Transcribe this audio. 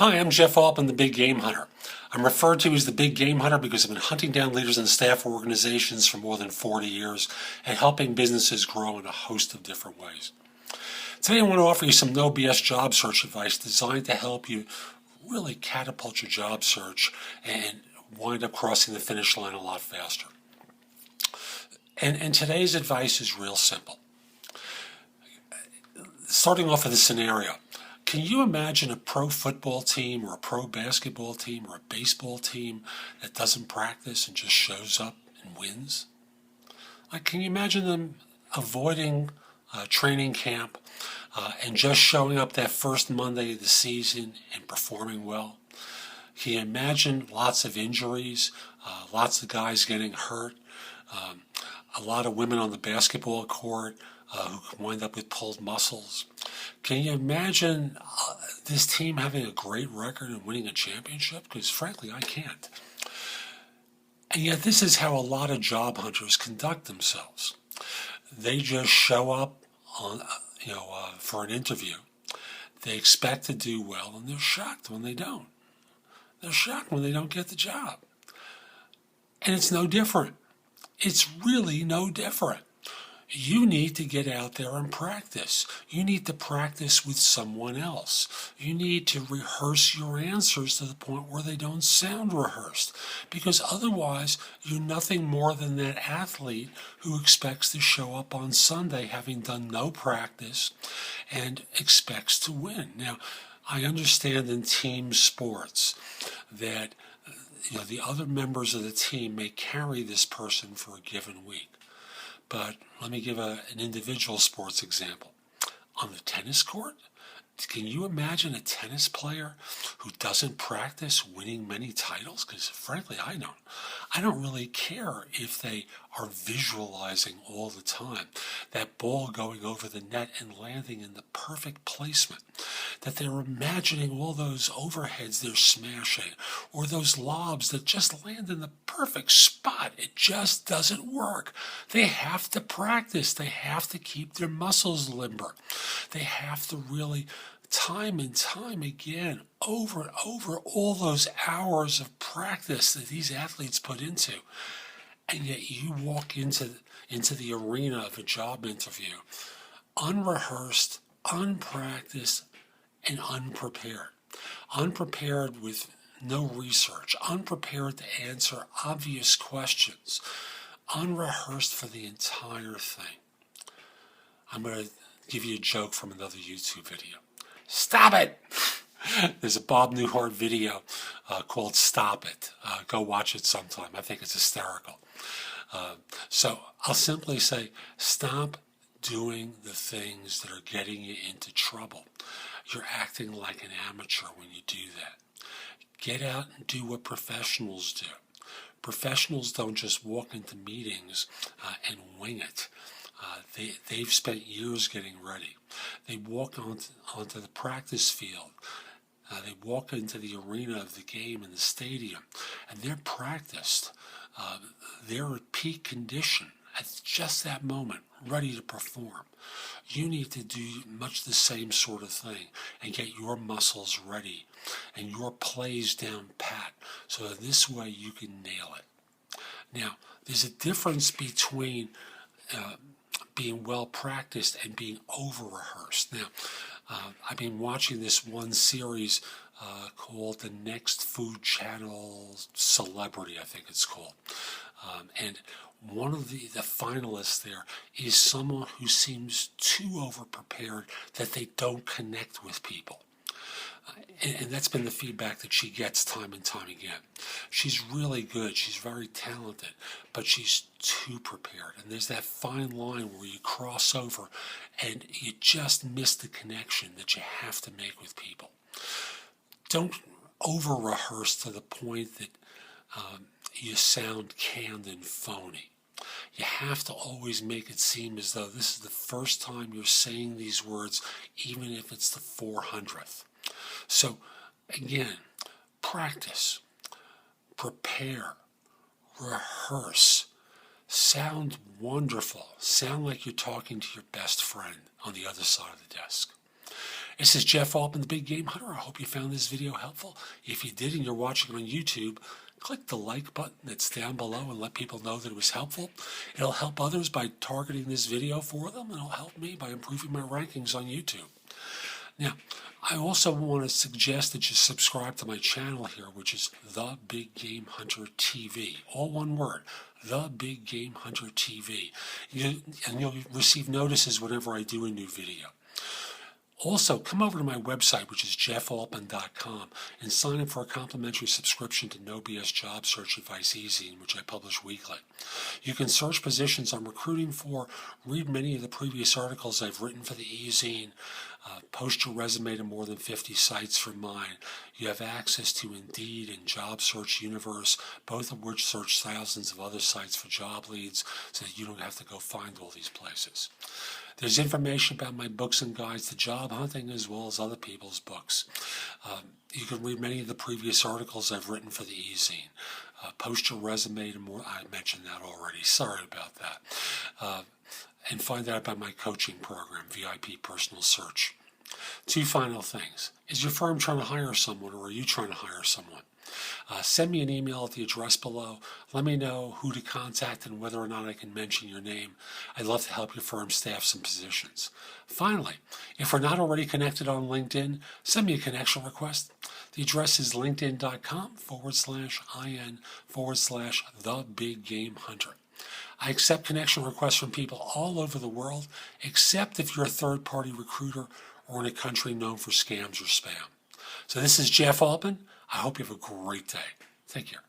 Hi, I'm Jeff Altman, the Big Game Hunter. I'm referred to as the Big Game Hunter because I've been hunting down leaders and staff organizations for more than 40 years and helping businesses grow in a host of different ways. Today I want to offer you some no BS job search advice designed to help you really catapult your job search and wind up crossing the finish line a lot faster. And today's advice is real simple. Starting off with a scenario. Can you imagine a pro football team or a pro basketball team or a baseball team that doesn't practice and just shows up and wins? Can you imagine them avoiding training camp and just showing up that first Monday of the season and performing well? Can you imagine lots of injuries, lots of guys getting hurt, a lot of women on the basketball court who can wind up with pulled muscles? Can you imagine this team having a great record and winning a championship? Because frankly, I can't. And yet this is how a lot of job hunters conduct themselves. They just show up on, for an interview. They expect to do well, and they're shocked when they don't. They're shocked when they don't get the job. And it's no different. It's really no different. You need to get out there and practice. You need to practice with someone else. You need to rehearse your answers to the point where they don't sound rehearsed. Because otherwise, you're nothing more than that athlete who expects to show up on Sunday having done no practice and expects to win. Now, I understand in team sports that the other members of the team may carry this person for a given week. But let me give an individual sports example. On the tennis court, can you imagine a tennis player who doesn't practice winning many titles? Because frankly, I don't. I don't really care if they are visualizing all the time that ball going over the net and landing in the perfect placement, that they're imagining all those overheads they're smashing, or those lobs that just land in the perfect spot. It just doesn't work. They have to practice. They have to keep their muscles limber. They have to really, time and time again, over and over, all those hours of practice that these athletes put into. And yet you walk into the arena of a job interview unrehearsed, unpracticed, and unprepared. Unprepared with no research, unprepared to answer obvious questions, unrehearsed for the entire thing. I'm going to give you a joke from another YouTube video. Stop it! There's a Bob Newhart video called Stop It. Go watch it sometime. I think it's hysterical. So I'll simply say, stop doing the things that are getting you into trouble. You're acting like an amateur when you do that. Get out and do what professionals do. Professionals don't just walk into meetings and wing it. They've spent years getting ready. They walk onto the practice field. They walk into the arena of the game in the stadium, and they're practiced. They're at peak condition at just that moment, ready to perform. You need to do much the same sort of thing and get your muscles ready and your plays down pat so that this way you can nail it. Now, there's a difference between being well practiced and being over rehearsed. Now, I've been watching this one series called The Next Food Channel Celebrity, I think it's called. And one of the finalists there is someone who seems too over-prepared that they don't connect with people. And that's been the feedback that she gets time and time again. She's really good. She's very talented, but she's too prepared. And there's that fine line where you cross over and you just miss the connection that you have to make with people. Don't over-rehearse to the point that you sound canned and phony. You have to always make it seem as though this is the first time you're saying these words, even if it's the 400th. So, again, practice, prepare, rehearse, sound wonderful, sound like you're talking to your best friend on the other side of the desk. This is Jeff Altman, the Big Game Hunter. I hope you found this video helpful. If you did and you're watching on YouTube, click the like button that's down below and let people know that it was helpful. It'll help others by targeting this video for them, and it'll help me by improving my rankings on YouTube. Now, I also want to suggest that you subscribe to my channel here, which is The Big Game Hunter TV. All one word, The Big Game Hunter TV. And you'll receive notices whenever I do a new video. Also, come over to my website, which is jeffaltman.com, and sign up for a complimentary subscription to No BS Job Search Advice Easy, in which I publish weekly. You can search positions I'm recruiting for, read many of the previous articles I've written for the e-zine, post your resume to more than 50 sites for mine. You have access to Indeed and Job Search Universe, both of which search thousands of other sites for job leads so that you don't have to go find all these places. There's information about my books and guides to job hunting as well as other people's books. You can read many of the previous articles I've written for the e-zine. Post your resume to more. I mentioned that already. Sorry about that. And find out about my coaching program, VIP Personal Search. Two final things. Is your firm trying to hire someone, or are you trying to hire someone? Send me an email at the address below. Let me know who to contact and whether or not I can mention your name. I'd love to help your firm staff some positions. Finally, if we're not already connected on LinkedIn, send me a connection request. The address is linkedin.com/in/The Big Game Hunter. I accept connection requests from people all over the world, except if you're a third-party recruiter or in a country known for scams or spam. So this is Jeff Altman. I hope you have a great day. Take care.